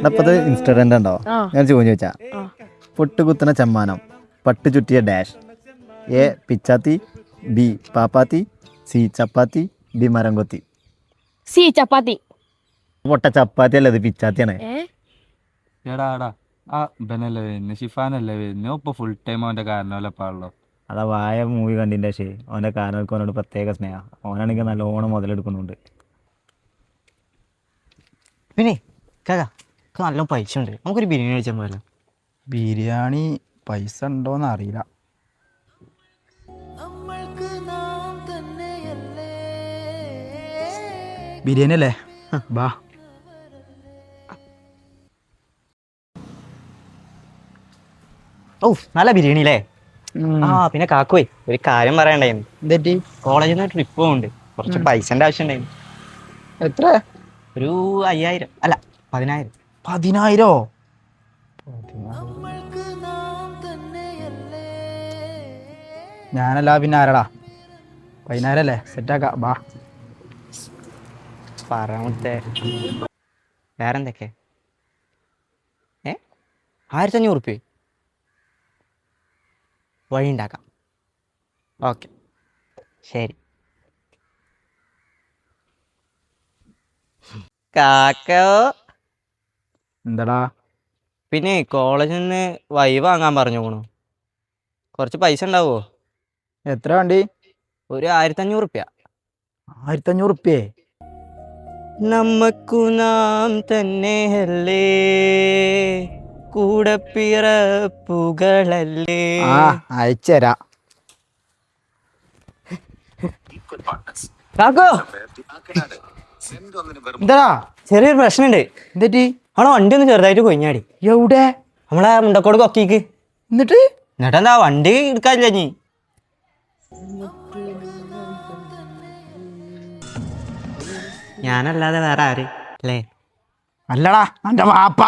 അപ്പത് ഇൻസ്റ്റന്റ് ഉണ്ടോ? ഞാൻ ചോദിച്ചു ചോദിച്ചാ പൊട്ടുകുത്തുന്ന ചമ്മാനം പട്ട് ചുറ്റിയ ഡാഷ്. എ പിച്ചാത്തി, ബി പാപ്പാത്തി, സി ചപ്പാത്തി, ഡി മരം കൊത്തി. സി ചപ്പാത്തി. പൊട്ട ചപ്പാത്തി അല്ലത്, പിച്ചാത്തിയാണ്. എടാടാ ആ ബനല്ലേ വരുന്നു, ഷിഫാനല്ലേ വരുന്നു. ഇപ്പൊ ഫുൾ ടൈം അവന്റെ കാരണമല്ലപ്പാണല്ലോ. അതാ വായ മൂവി കണ്ടിൻ്റെ ശേ അവൻ്റെ കാരണവർക്ക് അവനോട് പ്രത്യേക സ്നേഹം. അവനാണെങ്കിൽ നല്ലോണം മുതലെടുക്കുന്നുണ്ട്. പിന്നെ കാക്ക നല്ല പൈസ ഉണ്ട്, നമുക്കൊരു ബിരിയാണി കഴിച്ചാൽ പോയല്ലോ. ബിരിയാണി പൈസ ഉണ്ടോന്ന് അറിയില്ല. ബിരിയാണി അല്ലേ? ബാ. ഓ നല്ല ബിരിയാണി അല്ലേ? ആ പിന്നെ കാക്കോയ് ഒരു കാര്യം പറയണ്ടായിരുന്നു. എന്തെറ്റി? കോളേജിൽ നിന്ന് ട്രിപ്പ് പോകുന്നുണ്ട്, കുറച്ച് പൈസന്റെ ആവശ്യം ഉണ്ടായിരുന്നു. എത്ര? ഒരു 5000 അല്ല 10000. 10,000? ഞാനല്ല പിന്നെ ആരടാ? 10,000 അല്ലേ? സെറ്റാക്കാം, ബാ. പറയാമത്തെ വേറെന്തൊക്കെ? 1500 വഴി ഉണ്ടാക്കാം. ഓക്കെ ശരി. കാക്കോ എന്താടാ? പിന്നെ കോളേജിൽ നിന്ന് വൈ വാങ്ങാൻ പറഞ്ഞു പോണു. കുറച്ച് പൈസ ഉണ്ടാവുമോ? എത്ര വണ്ടി? ഒരു 1500. 1500? നമ്മക്കു നാം തന്നെയല്ലേ, കൂടെ പിറപ്പുകളല്ലേ. ആ അയച്ചുതരാ. കാക്കോ എന്താടാ? ചെറിയൊരു പ്രശ്നമുണ്ട്. എന്തെറ്റി? നമ്മളെ വണ്ടി ഒന്ന് ചെറുതായിട്ട് കൊഞ്ഞാടി. എവിടെ? നമ്മളെ മുണ്ടക്കോട് കൊക്കിക്ക്. എന്നിട്ടെന്താ വണ്ടി എടുക്കാനില്ല നീ? ഞാനല്ലാതെ വേറെ ആര് അല്ലേ? അല്ലടാ എൻ്റെ വാപ്പ.